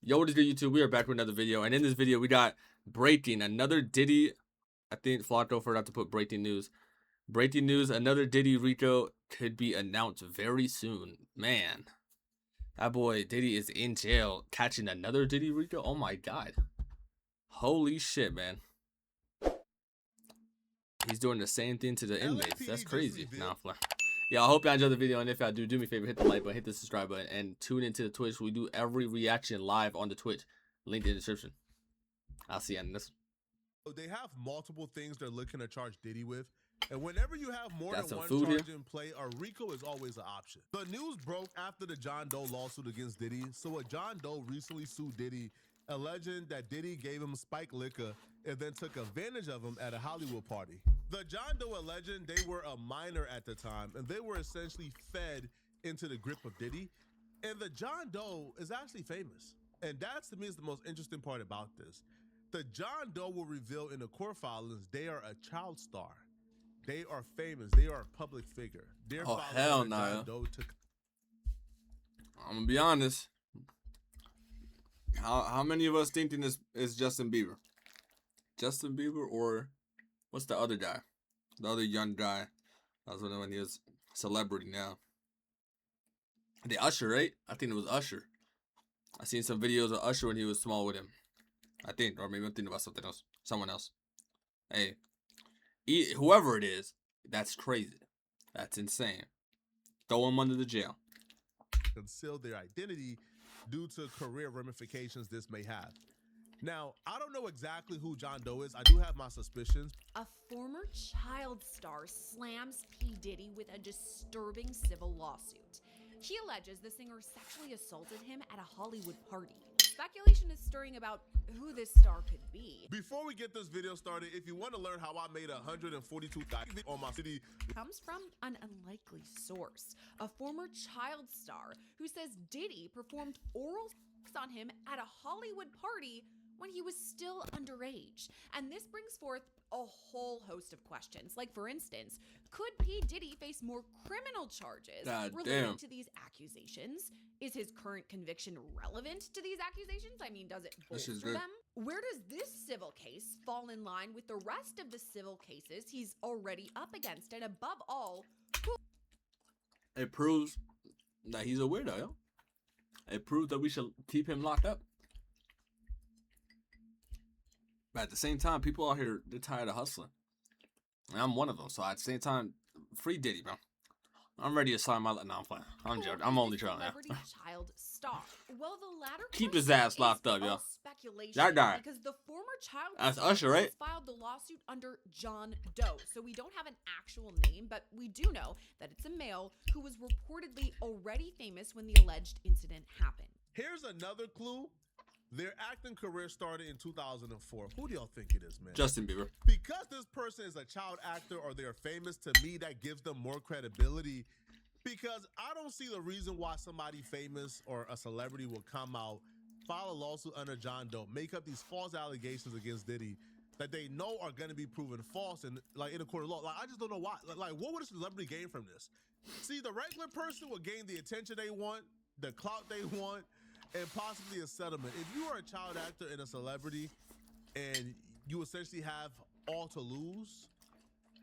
Yo, what is good, YouTube? We are back with another video, and in this video, we got breaking another Diddy. I think Flotto forgot to put breaking news. Breaking news: another Diddy RICO could be announced very soon. Man, that boy Diddy is in jail, catching another Diddy RICO. Oh my god, holy shit, man! He's doing the same thing to the inmates. That's crazy. Nah, yeah, I hope y'all enjoyed the video, and if y'all do me a favor, hit the like button, hit the subscribe button, and tune into the Twitch. We do every reaction live on the Twitch. Link in the description. I'll see you in this. They have multiple things they're looking to charge Diddy with, and whenever you have more than one charge in play, a RICO is always an option. The news broke after the John Doe lawsuit against Diddy. So a John Doe recently sued Diddy, alleging that Diddy gave him spiked liquor and then took advantage of him at a Hollywood party. The John Doe alleging they were a minor at the time, and they were essentially fed into the grip of Diddy. And the John Doe is actually famous. And that, to me, is the most interesting part about this. The John Doe will reveal in the court filings they are a child star. They are famous. They are a public figure. Oh, hell no. I'm going to be honest. How many of us thinking this is Justin Bieber? Justin Bieber or what's the other guy? The other young guy. That was when he was celebrity now. The Usher, right? I think it was Usher. I seen some videos of Usher when he was small with him. I think, or maybe I'm thinking about something else. Someone else. Hey, whoever it is, that's crazy. That's insane. Throw him under the jail. Conceal their identity due to career ramifications this may have. Now, I don't know exactly who John Doe is. I do have my suspicions. A former child star slams P. Diddy with a disturbing civil lawsuit. He alleges the singer sexually assaulted him at a Hollywood party. Speculation is stirring about who this star could be. Before we get this video started, if you want to learn how I made $142 on my city, comes from an unlikely source, a former child star who says Diddy performed oral sex on him at a Hollywood party when he was still underage. And this brings forth a whole host of questions. Like, for instance, could P. Diddy face more criminal charges related to these accusations? Is his current conviction relevant to these accusations? I mean, does it bolster them? Where does this civil case fall in line with the rest of the civil cases he's already up against? And above all, it proves that he's a weirdo, yo. It proves that we should keep him locked up. But at the same time, people out here, they're tired of hustling. And I'm one of them. So at the same time, free Diddy, bro. I'm ready to sign my... No, I'm playing. I'm joking. I'm only trying. Child star. Well, the latter keep his ass locked up, yo. That guy. Because the former child that's Usher, right? Filed the lawsuit under John Doe. So we don't have an actual name, but we do know that it's a male who was reportedly already famous when the alleged incident happened. Here's another clue. Their acting career started in 2004. Who do y'all think it is, man? Justin Bieber. Because this person is a child actor or they're famous, to me, that gives them more credibility. Because I don't see the reason why somebody famous or a celebrity will come out, file a lawsuit under John Doe, make up these false allegations against Diddy that they know are going to be proven false in a court of law. Like, I just don't know why. Like, what would a celebrity gain from this? See, the regular person will gain the attention they want, the clout they want, and possibly a settlement. If you are a child actor and a celebrity and you essentially have all to lose,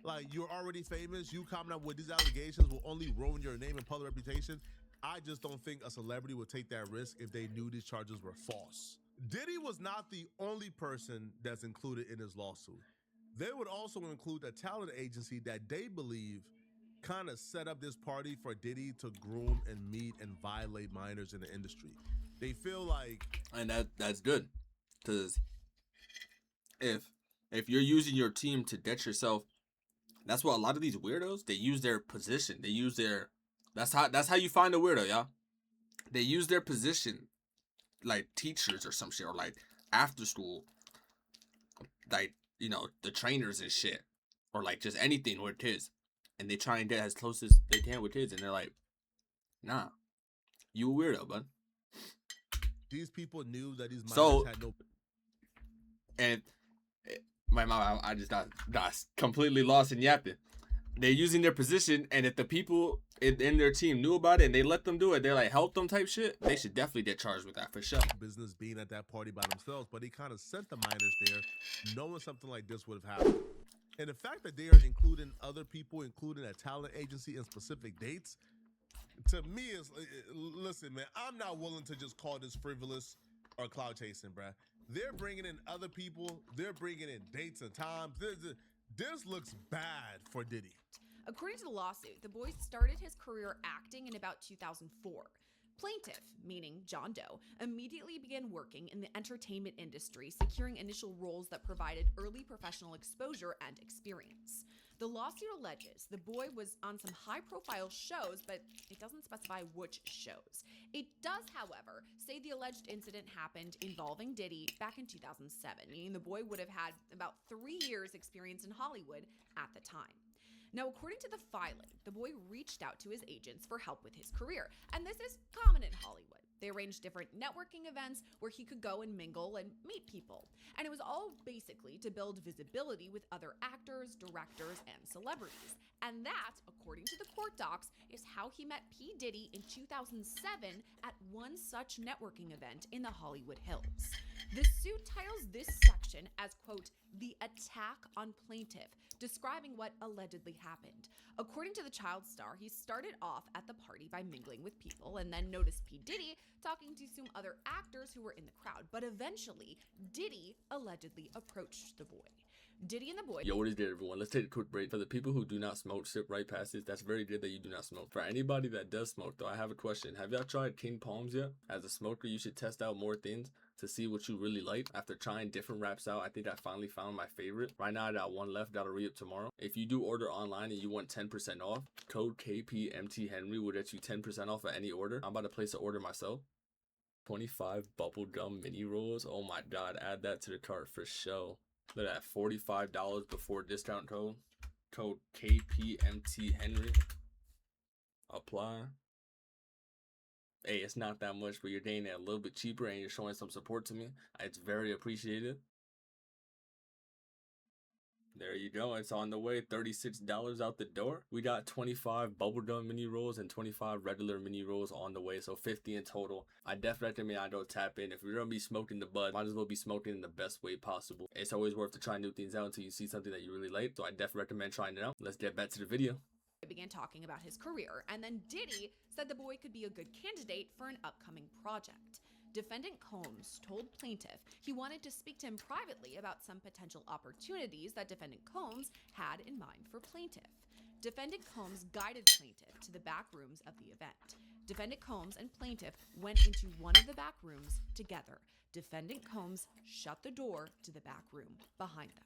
like you're already famous, you coming up with these allegations will only ruin your name and public reputation. I just don't think a celebrity would take that risk if they knew these charges were false. Diddy was not the only person that's included in this lawsuit. They would also include a talent agency that they believe kind of set up this party for Diddy to groom and meet and violate minors in the industry. They feel like, and that's good, because if you're using your team to get yourself, that's what a lot of these weirdos, they use their position. They use their, that's how you find a weirdo, y'all. They use their position, like teachers or some shit, or like after school, like, you know, the trainers and shit, or like just anything with kids, and they try and get as close as they can with kids, and they're like, nah, you a weirdo, bud. These people knew that these minors had no... And my mom, I just got completely lost in yapping. they're using their position, and if the people in their team knew about it and they let them do it, they're like help them type shit, they should definitely get charged with that for sure. Business being at that party by themselves, but he kind of sent the minors there knowing something like this would have happened. And the fact that they are including other people, including a talent agency and specific dates, to me is, listen, man, I'm not willing to just call this frivolous or cloud chasing, bruh. They're bringing in other people. They're bringing in dates and times. This looks bad for Diddy. According to the lawsuit, the boy started his career acting in about 2004. Plaintiff, meaning John Doe, immediately began working in the entertainment industry, securing initial roles that provided early professional exposure and experience. The lawsuit alleges the boy was on some high-profile shows, but it doesn't specify which shows. It does, however, say the alleged incident happened involving Diddy back in 2007, meaning the boy would have had about 3 years experience in Hollywood at the time. Now, according to the filing, the boy reached out to his agents for help with his career, and this is common in Hollywood. They arranged different networking events where he could go and mingle and meet people. And it was all basically to build visibility with other actors, directors, and celebrities. And that, according to the court docs, is how he met P. Diddy in 2007 at one such networking event in the Hollywood Hills. The suit titles this section as, quote, the attack on plaintiff, describing what allegedly happened. According to the child star, he started off at the party by mingling with people and then noticed P. Diddy talking to some other actors who were in the crowd. But eventually, Diddy allegedly approached the boy. Diddy and the boy... Yo, what is good, everyone? Let's take a quick break. For the people who do not smoke, sip right past this. That's very good that you do not smoke. For anybody that does smoke, though, I have a question. Have y'all tried King Palms yet? As a smoker, you should test out more things to see what you really like. After trying different wraps out, I think I finally found my favorite. Right now, I got one left that'll re-up tomorrow. If you do order online and you want 10% off, code KPMTHenry will get you 10% off at any order. I'm about to place an order myself. 25 bubblegum mini rolls. Oh my god, add that to the cart for sure. Look at that, $45 before discount code. Code KPMTHenry. Apply. Hey, it's not that much, but you're getting it a little bit cheaper and you're showing some support to me. It's very appreciated. There you go. It's on the way. $36 out the door. We got 25 bubblegum mini rolls and 25 regular mini rolls on the way. So 50 in total. I definitely recommend I don't tap in. If you're going to be smoking the bud, might as well be smoking in the best way possible. It's always worth to try new things out until you see something that you really like. So I definitely recommend trying it out. Let's get back to the video. Began talking about his career, and then Diddy said the boy could be a good candidate for an upcoming project. Defendant Combs told plaintiff he wanted to speak to him privately about some potential opportunities that defendant Combs had in mind for plaintiff. Defendant Combs guided plaintiff to the back rooms of the event. Defendant Combs and plaintiff went into one of the back rooms together. Defendant Combs shut the door to the back room behind them.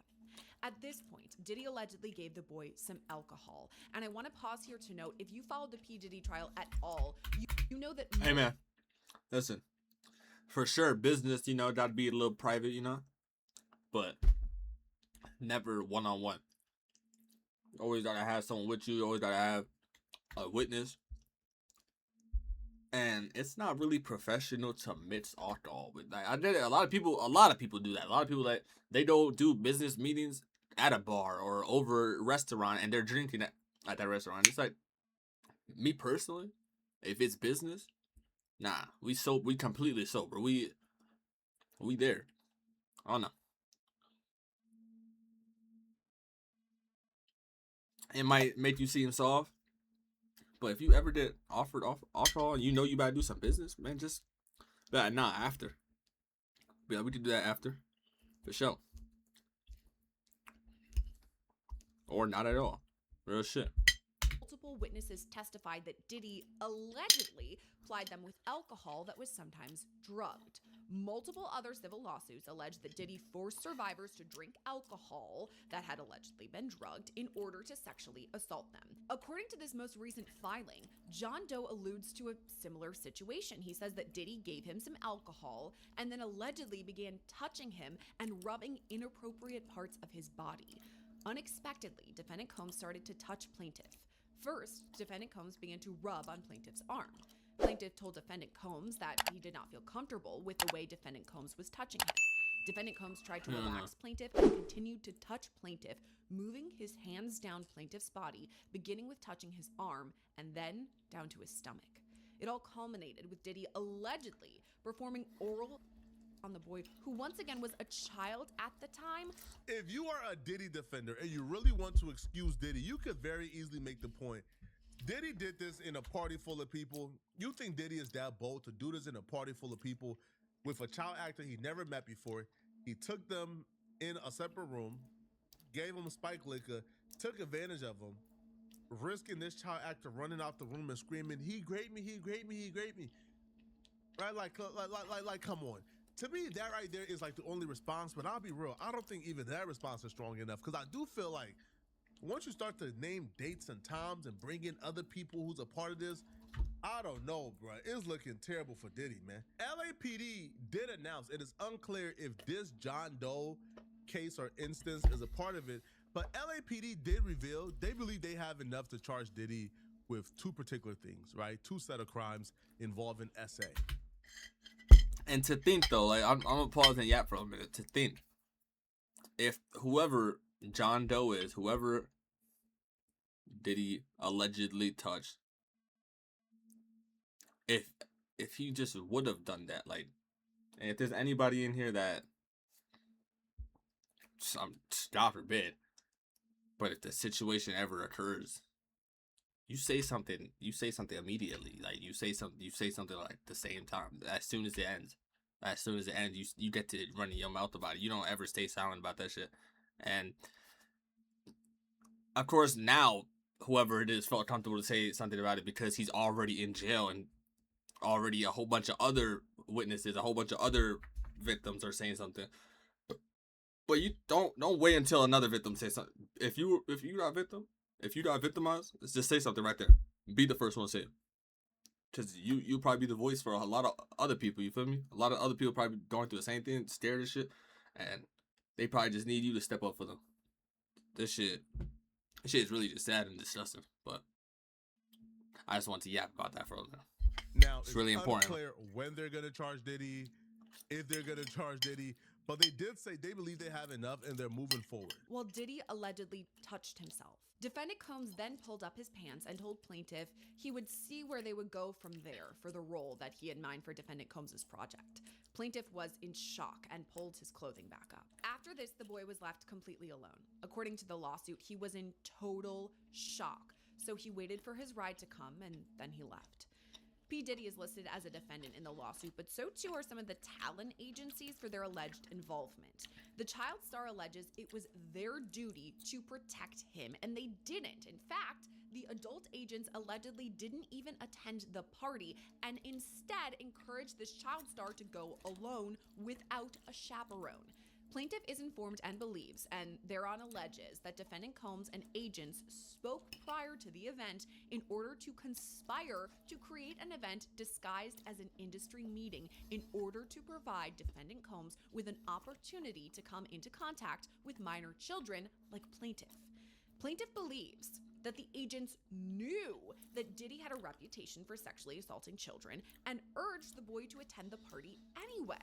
At this point, Diddy allegedly gave the boy some alcohol. And I want to pause here to note, if you followed the P. Diddy trial at all, you know that... Hey, man. Listen. For sure, business, you know, gotta be a little private, you know? But never one-on-one. Always gotta have someone with you. Always gotta have a witness. And it's not really professional to mix alcohol with. Like, I did it. A lot of people do that. A lot of people that they don't do business meetings at a bar or over a restaurant and they're drinking at that restaurant. It's like, me personally, if it's business, nah, we completely sober. We there. I don't know. It might make you seem soft. But if you ever get offered alcohol and you know you about to do some business, man, just nah, after. Yeah, we can do that after. For sure. Or not at all. Real shit. Multiple witnesses testified that Diddy allegedly plied them with alcohol that was sometimes drugged. Multiple other civil lawsuits allege that Diddy forced survivors to drink alcohol that had allegedly been drugged in order to sexually assault them. According to this most recent filing, John Doe alludes to a similar situation. He says that Diddy gave him some alcohol and then allegedly began touching him and rubbing inappropriate parts of his body. Unexpectedly, defendant Combs started to touch plaintiff. First, defendant Combs began to rub on plaintiff's arm. Plaintiff told defendant Combs that he did not feel comfortable with the way defendant Combs was touching him. Defendant Combs tried to No, no, no. relax plaintiff and continued to touch plaintiff, moving his hands down plaintiff's body, beginning with touching his arm and then down to his stomach. It all culminated with Diddy allegedly performing oral on the boy, who once again was a child at the time. If you are a Diddy defender and you really want to excuse Diddy, you could very easily make the point. Diddy did this in a party full of people. You think Diddy is that bold to do this in a party full of people with a child actor he never met before? He took them in a separate room, gave them spike liquor, took advantage of them, risking this child actor running out the room and screaming, "He raped me, he raped me, he raped me." Right? Like, come on. To me, that right there is like the only response, but I'll be real. I don't think even that response is strong enough, because I do feel like once you start to name dates and times and bring in other people who's a part of this, I don't know, bro. It's looking terrible for Diddy, man. LAPD did announce it is unclear if this John Doe case or instance is a part of it, but LAPD did reveal they believe they have enough to charge Diddy with two particular things, right? Two set of crimes involving SA. And to think though, like I'm gonna pause and yap for a minute. To think, if whoever John Doe is, whoever Diddy allegedly touched, if he just would have done that, like, and if there's anybody in here that, God forbid, but if the situation ever occurs, you say something immediately. Like you say something like the same time. As soon as it ends, you get to run your mouth about it. You don't ever stay silent about that shit. And of course now, whoever it is felt comfortable to say something about it because he's already in jail and already a whole bunch of other witnesses, a whole bunch of other victims are saying something. But you don't wait until another victim says something. If you got victimized, just say something right there. Be the first one to say it. Because you'll probably be the voice for a lot of other people, you feel me? A lot of other people probably going through the same thing, scared of shit, and they probably just need you to step up for them. This shit is really just sad and disgusting, but I just want to yap about that for a little. Now, it's really important. Unclear when they're going to charge Diddy, if they're going to charge Diddy, but they did say they believe they have enough and they're moving forward. Well, Diddy allegedly touched himself. Defendant Combs then pulled up his pants and told plaintiff he would see where they would go from there for the role that he had in mind for Defendant Combs' project. Plaintiff was in shock and pulled his clothing back up. After this, the boy was left completely alone. According to the lawsuit, he was in total shock, so he waited for his ride to come and then he left. P. Diddy is listed as a defendant in the lawsuit, but so too are some of the talent agencies for their alleged involvement. The child star alleges it was their duty to protect him, and they didn't. In fact, the adult agents allegedly didn't even attend the party and instead encouraged this child star to go alone without a chaperone. Plaintiff is informed and believes, and thereon alleges, that Defendant Combs and agents spoke prior to the event in order to conspire to create an event disguised as an industry meeting in order to provide Defendant Combs with an opportunity to come into contact with minor children like Plaintiff. Plaintiff believes that the agents knew that Diddy had a reputation for sexually assaulting children and urged the boy to attend the party anyway.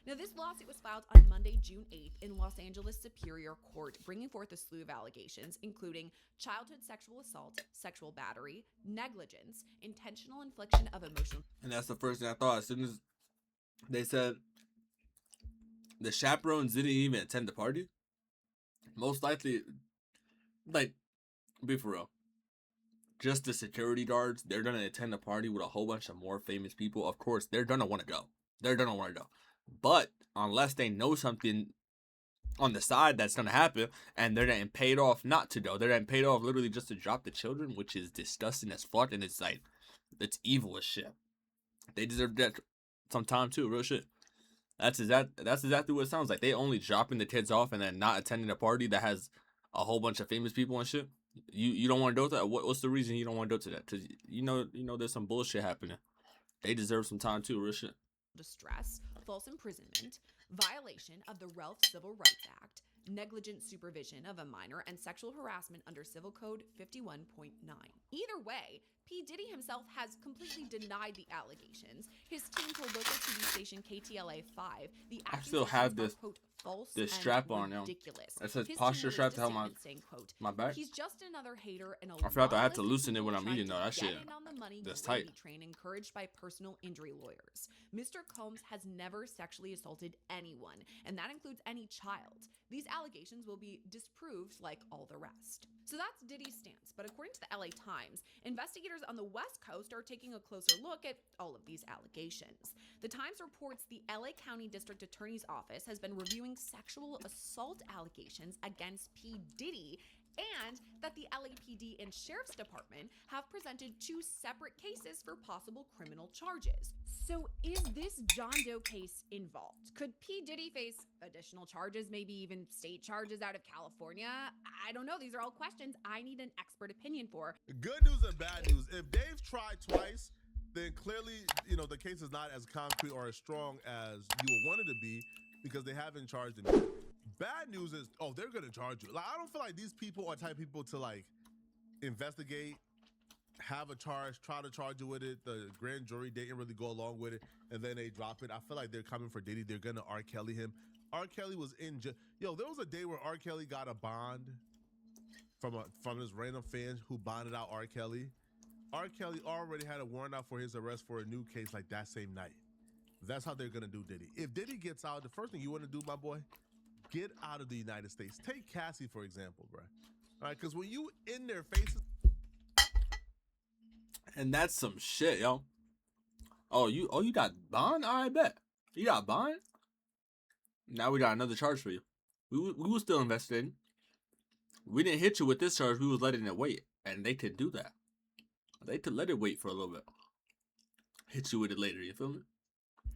Now, this lawsuit was filed on Monday, June 8th in Los Angeles Superior Court, bringing forth a slew of allegations, including childhood sexual assault, sexual battery, negligence, intentional infliction of emotional... And that's the first thing I thought. As soon as they said the chaperones didn't even attend the party, most likely, like, be for real, just the security guards, they're going to attend the party with a whole bunch of more famous people. Of course, they're going to want to go. But unless they know something on the side that's going to happen and they're getting paid off not to go, they're getting paid off literally just to drop the children, which is disgusting as fuck, and it's like, it's evil as shit. They deserve that sometime too, real shit. That's exactly what it sounds like. They only dropping the kids off and then not attending a party that has a whole bunch of famous people and shit. You don't want to go to that? What's the reason you don't want to go to that? Because you know there's some bullshit happening. They deserve some time too, real shit. Distress, false imprisonment, violation of the Ralph Civil Rights Act, negligent supervision of a minor, and sexual harassment under Civil Code 51.9. Either way, P. Diddy himself has completely denied the allegations. His team told local TV station KTLA 5 the I still have accusations are, quote, false this and strap on now. ridiculous. It says His posture team strap to released a help statement saying, quote, my back. he's just another hater and a I forgot that I had to long list of loosen it when people I'm eating, trying though. to That get shit, in on the money that's gravy tight. train encouraged by personal injury lawyers. Mr. Combs has never sexually assaulted anyone, and that includes any child. These allegations will be disproved like all the rest. So that's Diddy's stance, but according to the LA Times, investigators on the West Coast are taking a closer look at all of these allegations. The Times reports the LA County District Attorney's Office has been reviewing sexual assault allegations against P. Diddy, and that the LAPD and Sheriff's Department have presented 2 separate cases for possible criminal charges. So is this John Doe case involved? Could P. Diddy face additional charges, maybe even state charges out of California? I don't know. These are all questions I need an expert opinion for. Good news and bad news. If Dave tried twice, then clearly, the case is not as concrete or as strong as you would want it to be because they haven't charged him yet. Bad news is, they're going to charge you. Like, I don't feel like these people are type of people to, like, investigate, have a charge, try to charge you with it. The grand jury didn't really go along with it, and then they drop it. I feel like they're coming for Diddy. They're going to R. Kelly him. R. Kelly was in jail. Yo, there was a day where R. Kelly got a bond from his random fans who bonded out R. Kelly. R. Kelly already had a warrant out for his arrest for a new case like that same night. That's how they're going to do Diddy. If Diddy gets out, the first thing you want to do, my boy, get out of the United States. Take Cassie, for example, bro. All right, because when you in their faces. And that's some shit, yo. You got bond? I bet. You got bond? Now we got another charge for you. We was still investigating. We didn't hit you with this charge. We was letting it wait. And they could do that. They could let it wait for a little bit. Hit you with it later, you feel me?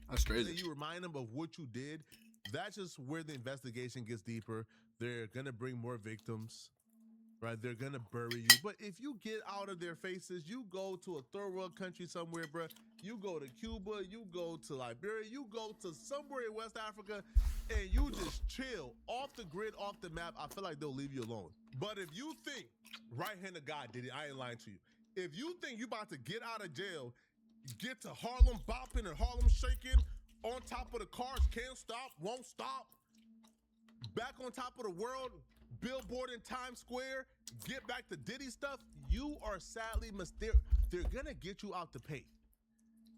That's crazy. You remind them of what you did. That's just where the investigation gets deeper. They're going to bring more victims, right? They're going to bury you. But if you get out of their faces, you go to a third world country somewhere, bro. You go to Cuba, you go to Liberia, you go to somewhere in West Africa, and you just chill off the grid, off the map. I feel like they'll leave you alone. But if you think, right hand of God did it, I ain't lying to you. If you think you about to get out of jail, get to Harlem bopping and Harlem shaking, on top of the cars, can't stop, won't stop, back on top of the world, billboard in Times Square, get back to Diddy stuff, you are sadly mistaken. They're gonna get you out the paint.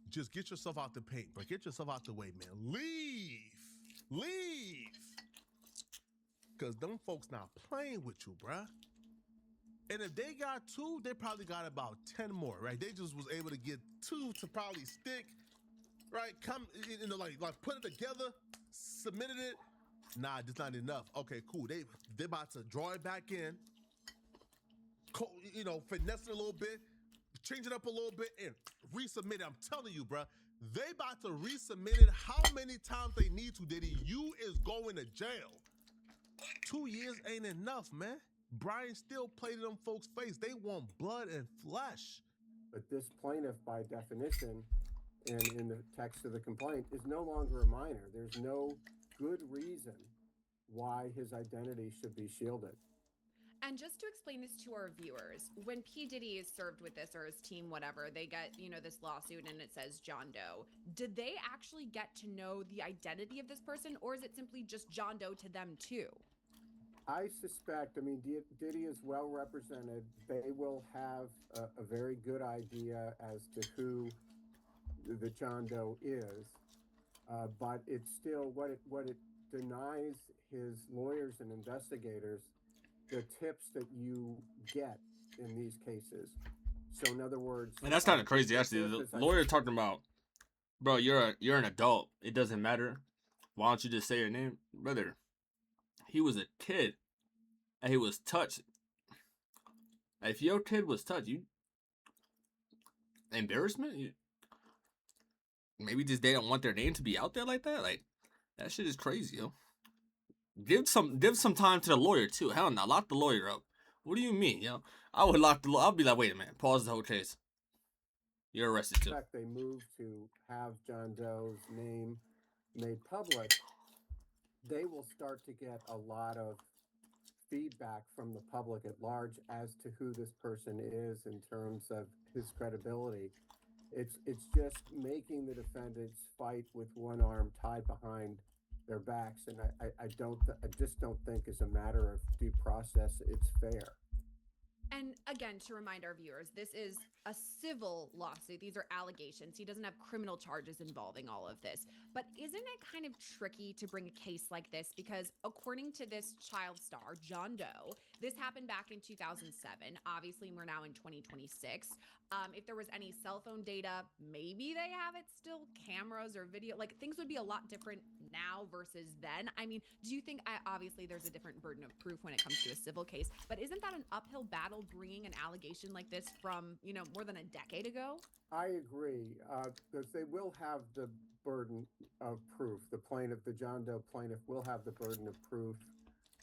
Just get yourself out the paint, but get yourself out the way, man. Leave. Because them folks not playing with you, bruh. And if they got 2, they probably got about 10 more, right? They just was able to get 2 to probably stick, right? Come, like put it together, submitted it. Nah, just not enough. Okay, cool. They about to draw it back in, finesse it a little bit, change it up a little bit, and resubmit it. I'm telling you, bruh, they about to resubmit it how many times they need to, Diddy. You is going to jail. 2 years ain't enough, man. Brian still played in them folks' face. They want blood and flesh. But this plaintiff, by definition, and in the text of the complaint, is no longer a minor. There's no good reason why his identity should be shielded. And just to explain this to our viewers, when P. Diddy is served with this, or his team, whatever, they get, this lawsuit and it says John Doe. Did they actually get to know the identity of this person, or is it simply just John Doe to them too? I suspect, Diddy is well represented. They will have a very good idea as to who the John Doe is. But it's still what it denies his lawyers and investigators the tips that you get in these cases. So in other words, and that's kind of crazy actually. The lawyer talking about, bro, you're an adult. It doesn't matter. Why don't you just say your name, brother? He was a kid, and he was touched. If your kid was touched, embarrassment. Maybe just they don't want their name to be out there like that. Like that shit is crazy, yo. Give some time to the lawyer too. Hell no, lock the lawyer up. What do you mean, yo? I would lock the lawyer. I'll be like, wait a minute, pause the whole case. You're arrested too. In fact, they moved to have John Doe's name made public they will start to get a lot of feedback from the public at large as to who this person is in terms of his credibility. It's just making the defendants fight with one arm tied behind their backs, and I just don't think as a matter of due process it's fair. And again, to remind our viewers, this is a civil lawsuit. These are allegations. He doesn't have criminal charges involving all of this. But isn't it kind of tricky to bring a case like this? Because according to this child star, John Doe, this happened back in 2007. Obviously, we're now in 2026. If there was any cell phone data, maybe they have it still, cameras or video, like things would be a lot different now versus then. I mean, do you think, obviously there's a different burden of proof when it comes to a civil case, but isn't that an uphill battle bringing an allegation like this from, more than a decade ago? I agree, because they will have the burden of proof. The plaintiff, the John Doe plaintiff, will have the burden of proof,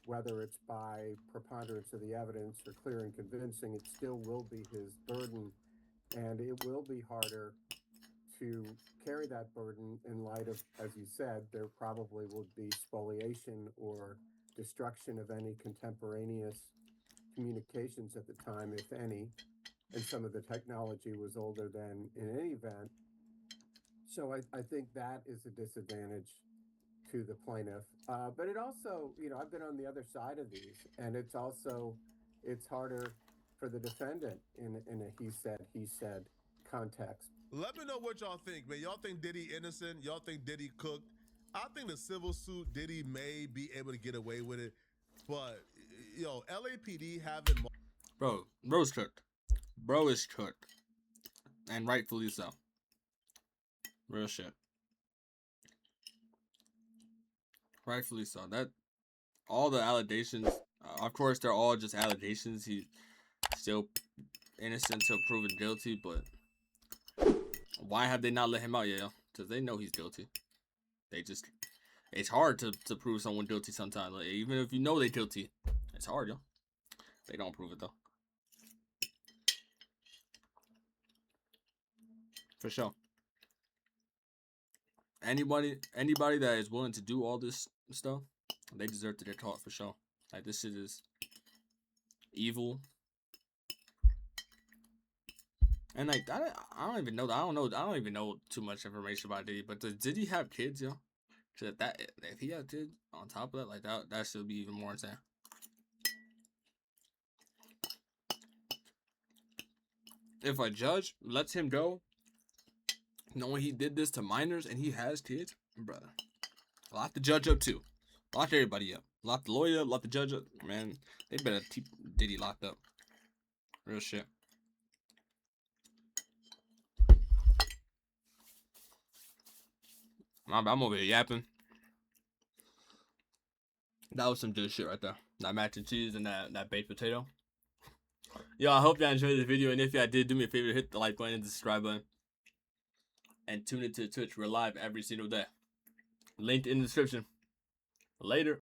whether it's by preponderance of the evidence or clear and convincing. It still will be his burden, and it will be harder to carry that burden in light of, as you said, there probably would be spoliation or destruction of any contemporaneous communications at the time, if any, and some of the technology was older than in any event. So I think that is a disadvantage to the plaintiff. But it also, I've been on the other side of these, and it's harder for the defendant in a he said context. Let me know what y'all think, man. Y'all think Diddy innocent? Y'all think Diddy cooked? I think the civil suit, Diddy may be able to get away with it, but LAPD having Bro's cooked. Bro is cooked, and rightfully so. Real shit. Rightfully so. That all the allegations, of course, they're all just allegations. He's still innocent till proven guilty, but why have they not let him out yet? Because they know he's guilty. It's hard to prove someone guilty sometimes. Like, even if you know they're guilty, it's hard, yo. They don't prove it though. For sure. Anybody that is willing to do all this stuff, they deserve to get caught for sure. Like, this shit is evil. And like, I don't even know. I don't even know too much information about Diddy. But did he have kids, yo? So if he had kids on top of that, like that should be even more insane. If a judge lets him go, knowing he did this to minors and he has kids, brother, lock the judge up too. Lock everybody up. Lock the lawyer up, lock the judge up. Man, they better keep Diddy locked up. Real shit. I'm over here yapping. That was some good shit right there. That mac and cheese and that baked potato. Yo, I hope y'all enjoyed this video. And if y'all did, do me a favor, hit the like button and the subscribe button. And tune into Twitch. We're live every single day. Link in the description. Later.